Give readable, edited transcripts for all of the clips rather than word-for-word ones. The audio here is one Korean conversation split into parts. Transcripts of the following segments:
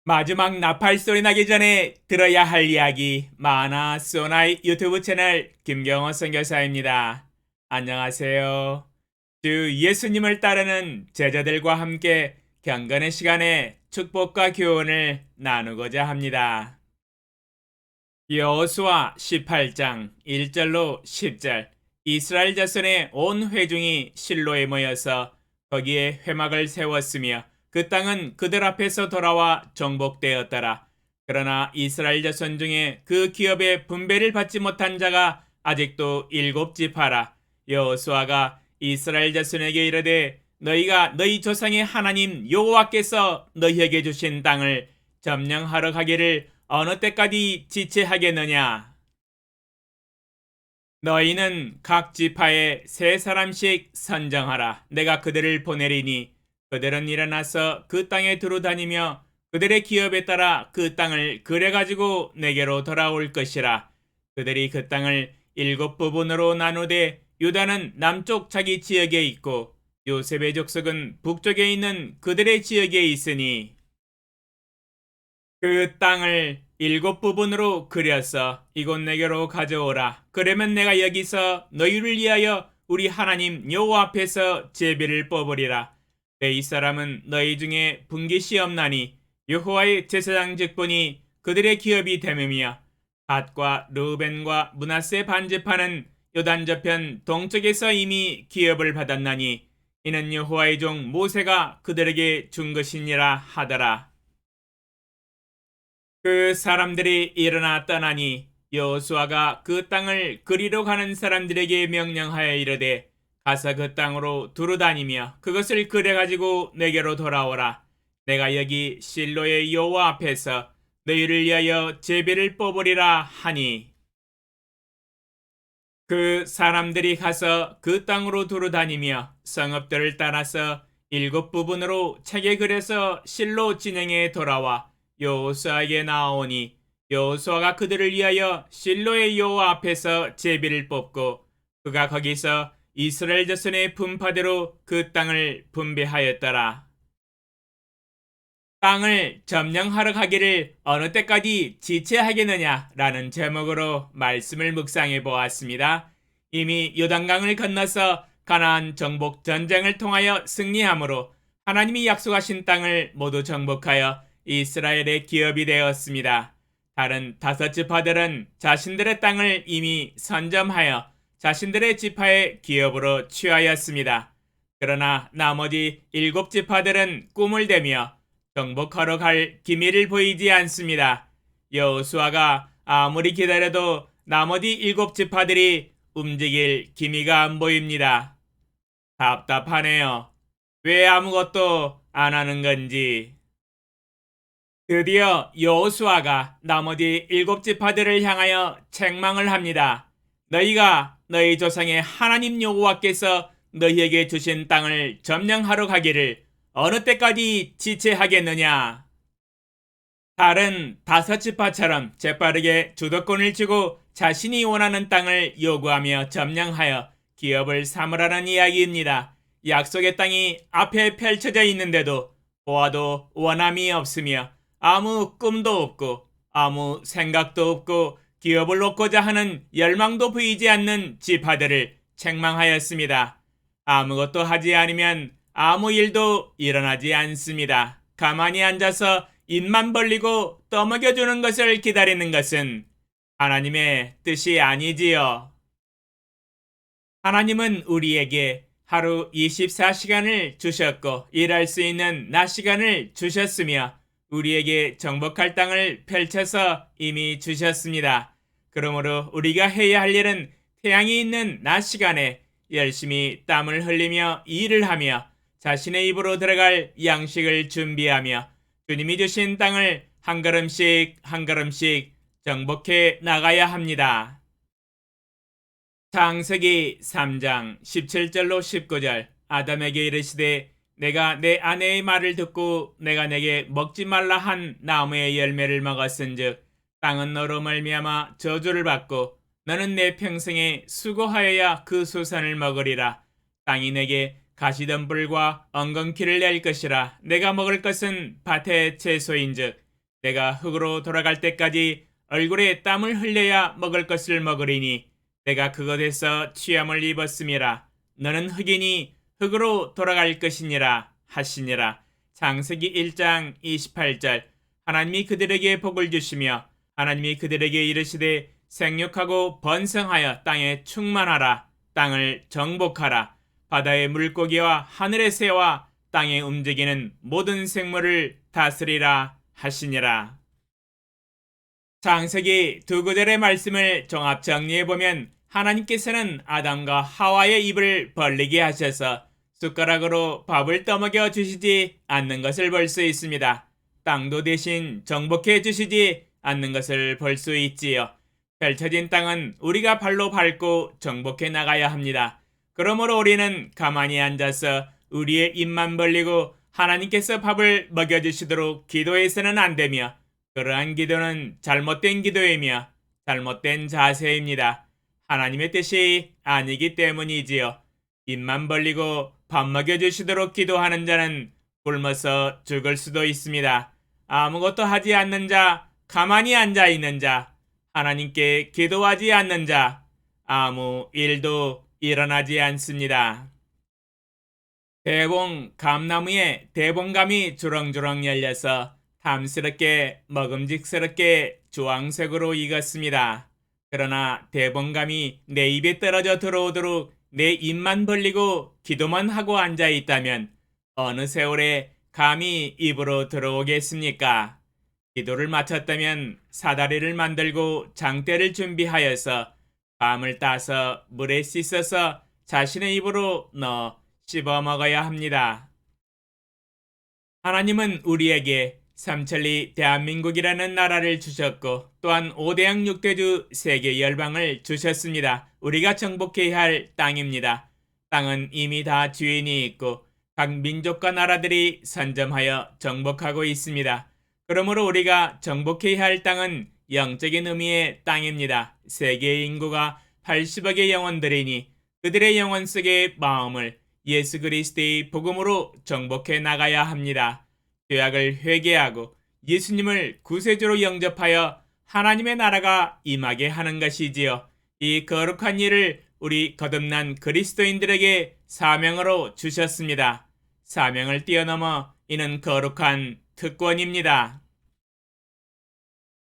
마지막 나팔 소리 나기 전에 들어야 할 이야기 마나 소나이 유튜브 채널 김경호 선교사입니다. 안녕하세요. 주 예수님을 따르는 제자들과 함께 경건의 시간에 축복과 교훈을 나누고자 합니다. 여호수아 18장 1절로 10절 이스라엘 자손의 온 회중이 실로에 모여서 거기에 회막을 세웠으며 그 땅은 그들 앞에서 돌아와 정복되었더라. 그러나 이스라엘 자손 중에 그 기업의 분배를 받지 못한 자가 아직도 7지파라. 여호수아가 이스라엘 자손에게 이르되 너희가 너희 조상의 하나님 여호와께서 너희에게 주신 땅을 점령하러 가기를 어느 때까지 지체하겠느냐? 너희는 각 지파에 3사람씩 선정하라. 내가 그들을 보내리니 그들은 일어나서 그 땅에 두루다니며 그들의 기업에 따라 그 땅을 그래가지고 내게로 돌아올 것이라. 그들이 그 땅을 7부분으로 나누되 유다는 남쪽 자기 지역에 있고 요셉의 족속은 북쪽에 있는 그들의 지역에 있으니 그 땅을 7부분으로 그려서 이곳 내게로 가져오라. 그러면 내가 여기서 너희를 위하여 우리 하나님 여호와 앞에서 제비를 뽑으리라. 이 사람은 너희 중에 분깃이 없나니 여호와의 제사장 직분이 그들의 기업이 됨이며 갓과 르우벤과 므낫세 반지파는 요단 저편 동쪽에서 이미 기업을 받았나니 이는 여호와의 종 모세가 그들에게 준 것이니라 하더라. 그 사람들이 일어나 떠나니 여호수아가 그 땅을 그리러 가는 사람들에게 명령하여 이르되 가서 그 땅으로 두루다니며 그것을 그려가지고 내게로 돌아오라. 내가 여기 실로의 여호와 앞에서 너희를 위하여 제비를 뽑으리라 하니 그 사람들이 가서 그 땅으로 두루다니며 성읍들을 따라서 7부분으로 책에 그려서 실로 진영에 돌아와 여호수아에게 나아오니 여호수아가 그들을 위하여 실로의 여호와 앞에서 제비를 뽑고 그가 거기서 이스라엘 자손의 분파대로 그 땅을 분배하였더라. 땅을 점령하러 가기를 어느 때까지 지체하겠느냐라는 제목으로 말씀을 묵상해 보았습니다. 이미 요단강을 건너서 가나안 정복 전쟁을 통하여 승리함으로 하나님이 약속하신 땅을 모두 정복하여 이스라엘의 기업이 되었습니다. 다른 5지파들은 자신들의 땅을 이미 선점하여 자신들의 지파의 기업으로 취하였습니다. 그러나 나머지 7지파들은 꿈을 대며 정복하러 갈 기미를 보이지 않습니다. 여호수아가 아무리 기다려도 나머지 7지파들이 움직일 기미가 안 보입니다. 답답하네요. 왜 아무것도 안 하는 건지. 드디어 여호수아가 나머지 7지파들을 향하여 책망을 합니다. 너희가 너희 조상의 하나님 여호와께서 너희에게 주신 땅을 점령하러 가기를 어느 때까지 지체하겠느냐? 다른 5지파처럼 재빠르게 주도권을 쥐고 자신이 원하는 땅을 요구하며 점령하여 기업을 삼으라는 이야기입니다. 약속의 땅이 앞에 펼쳐져 있는데도 보아도 원함이 없으며 아무 꿈도 없고 아무 생각도 없고 기업을 얻고자 하는 열망도 보이지 않는 지파들을 책망하였습니다. 아무것도 하지 않으면 아무 일도 일어나지 않습니다. 가만히 앉아서 입만 벌리고 떠먹여주는 것을 기다리는 것은 하나님의 뜻이 아니지요. 하나님은 우리에게 하루 24시간을 주셨고 일할 수 있는 낮 시간을 주셨으며 우리에게 정복할 땅을 펼쳐서 이미 주셨습니다. 그러므로 우리가 해야 할 일은 태양이 있는 낮 시간에 열심히 땀을 흘리며 일을 하며 자신의 입으로 들어갈 양식을 준비하며 주님이 주신 땅을 한 걸음씩 한 걸음씩 정복해 나가야 합니다. 창세기 3장 17절로 19절 아담에게 이르시되 내가 내 아내의 말을 듣고 내가 내게 먹지 말라 한 나무의 열매를 먹었은즉 땅은 너로 말미암아 저주를 받고 너는 내 평생에 수고하여야 그 수산을 먹으리라. 땅이 내게 가시덤불과 엉겅퀴를 낼 것이라. 내가 먹을 것은 밭의 채소인즉 내가 흙으로 돌아갈 때까지 얼굴에 땀을 흘려야 먹을 것을 먹으리니 내가 그것에서 취함을 입었음이라. 너는 흙이니 흙으로 돌아갈 것이니라 하시니라. 창세기 1장 28절. 하나님이 그들에게 복을 주시며 하나님이 그들에게 이르시되 생육하고 번성하여 땅에 충만하라. 땅을 정복하라. 바다의 물고기와 하늘의 새와 땅에 움직이는 모든 생물을 다스리라 하시니라. 창세기 두 구절의 말씀을 종합 정리해보면 하나님께서는 아담과 하와의 입을 벌리게 하셔서 숟가락으로 밥을 떠먹여 주시지 않는 것을 볼 수 있습니다. 땅도 대신 정복해 주시지 않는 것을 볼 수 있지요. 펼쳐진 땅은 우리가 발로 밟고 정복해 나가야 합니다. 그러므로 우리는 가만히 앉아서 우리의 입만 벌리고 하나님께서 밥을 먹여주시도록 기도해서는 안 되며, 그러한 기도는 잘못된 기도이며 잘못된 자세입니다. 하나님의 뜻이 아니기 때문이지요. 입만 벌리고 밥 먹여주시도록 기도하는 자는 굶어서 죽을 수도 있습니다. 아무것도 하지 않는 자, 가만히 앉아 있는 자, 하나님께 기도하지 않는 자, 아무 일도 일어나지 않습니다. 대봉 감나무에 대봉감이 주렁주렁 열려서 탐스럽게 먹음직스럽게 주황색으로 익었습니다. 그러나 대봉감이 내 입에 떨어져 들어오도록 내 입만 벌리고 기도만 하고 앉아 있다면 어느 세월에 감이 입으로 들어오겠습니까? 기도를 마쳤다면 사다리를 만들고 장대를 준비하여서 감을 따서 물에 씻어서 자신의 입으로 넣어 씹어 먹어야 합니다. 하나님은 우리에게 삼천리 대한민국이라는 나라를 주셨고 또한 5대양 6대주 세계 열방을 주셨습니다. 우리가 정복해야 할 땅입니다. 땅은 이미 다 주인이 있고 각 민족과 나라들이 선점하여 정복하고 있습니다. 그러므로 우리가 정복해야 할 땅은 영적인 의미의 땅입니다. 세계의 인구가 80억의 영혼들이니 그들의 영혼 속의 마음을 예수 그리스도의 복음으로 정복해 나가야 합니다. 죄악을 회개하고 예수님을 구세주로 영접하여 하나님의 나라가 임하게 하는 것이지요. 이 거룩한 일을 우리 거듭난 그리스도인들에게 사명으로 주셨습니다. 사명을 뛰어넘어 이는 거룩한 특권입니다.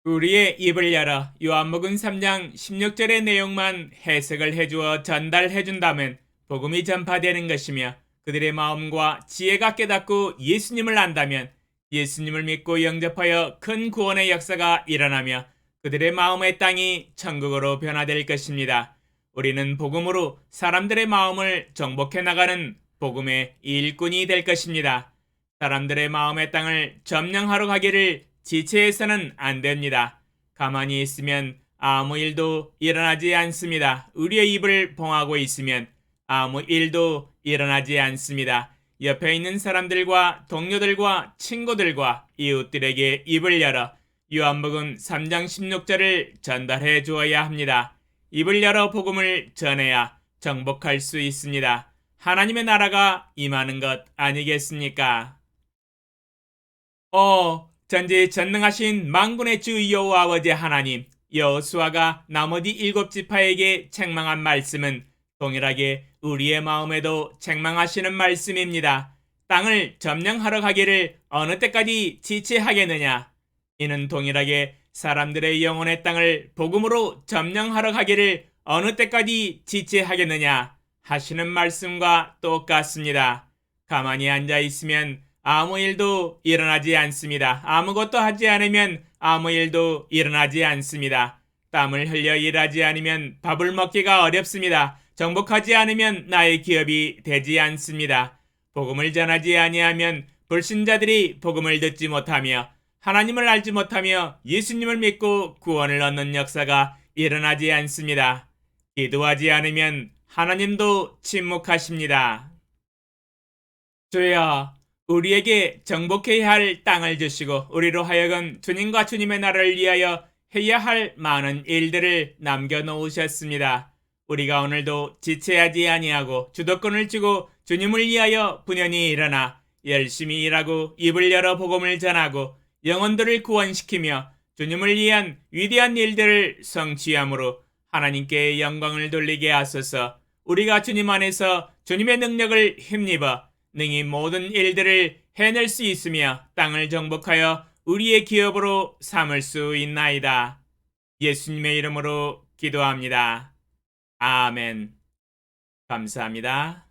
우리의 입을 열어 요한복음 3장 16절의 내용만 해석을 해주어 전달해준다면 복음이 전파되는 것이며, 그들의 마음과 지혜가 깨닫고 예수님을 안다면 예수님을 믿고 영접하여 큰 구원의 역사가 일어나며 그들의 마음의 땅이 천국으로 변화될 것입니다. 우리는 복음으로 사람들의 마음을 정복해 나가는 복음의 일꾼이 될 것입니다. 사람들의 마음의 땅을 점령하러 가기를 지체해서는 안 됩니다. 가만히 있으면 아무 일도 일어나지 않습니다. 우리의 입을 봉하고 있으면 아무 일도 일어나지 않습니다. 옆에 있는 사람들과 동료들과 친구들과 이웃들에게 입을 열어 요한복음 3장 16절을 전달해 주어야 합니다. 입을 열어 복음을 전해야 정복할 수 있습니다. 하나님의 나라가 임하는 것 아니겠습니까? 전지전능하신 만군의 주 여호와 아버지 하나님, 여호수아가 나머지 7지파에게 책망한 말씀은 동일하게 우리의 마음에도 책망하시는 말씀입니다. 땅을 점령하러 가기를 어느 때까지 지체하겠느냐? 이는 동일하게 사람들의 영혼의 땅을 복음으로 점령하러 가기를 어느 때까지 지체하겠느냐 하시는 말씀과 똑같습니다. 가만히 앉아 있으면 아무 일도 일어나지 않습니다. 아무것도 하지 않으면 아무 일도 일어나지 않습니다. 땀을 흘려 일하지 않으면 밥을 먹기가 어렵습니다. 정복하지 않으면 나의 기업이 되지 않습니다. 복음을 전하지 아니하면 불신자들이 복음을 듣지 못하며 하나님을 알지 못하며 예수님을 믿고 구원을 얻는 역사가 일어나지 않습니다. 기도하지 않으면 하나님도 침묵하십니다. 주여, 우리에게 정복해야 할 땅을 주시고 우리로 하여금 주님과 주님의 나라를 위하여 해야 할 많은 일들을 남겨놓으셨습니다. 우리가 오늘도 지체하지 아니하고 주도권을 쥐고 주님을 위하여 분연히 일어나 열심히 일하고 입을 열어 복음을 전하고 영혼들을 구원시키며 주님을 위한 위대한 일들을 성취함으로 하나님께 영광을 돌리게 하소서. 우리가 주님 안에서 주님의 능력을 힘입어 능히 모든 일들을 해낼 수 있으며 땅을 정복하여 우리의 기업으로 삼을 수 있나이다. 예수님의 이름으로 기도합니다. 아멘. 감사합니다.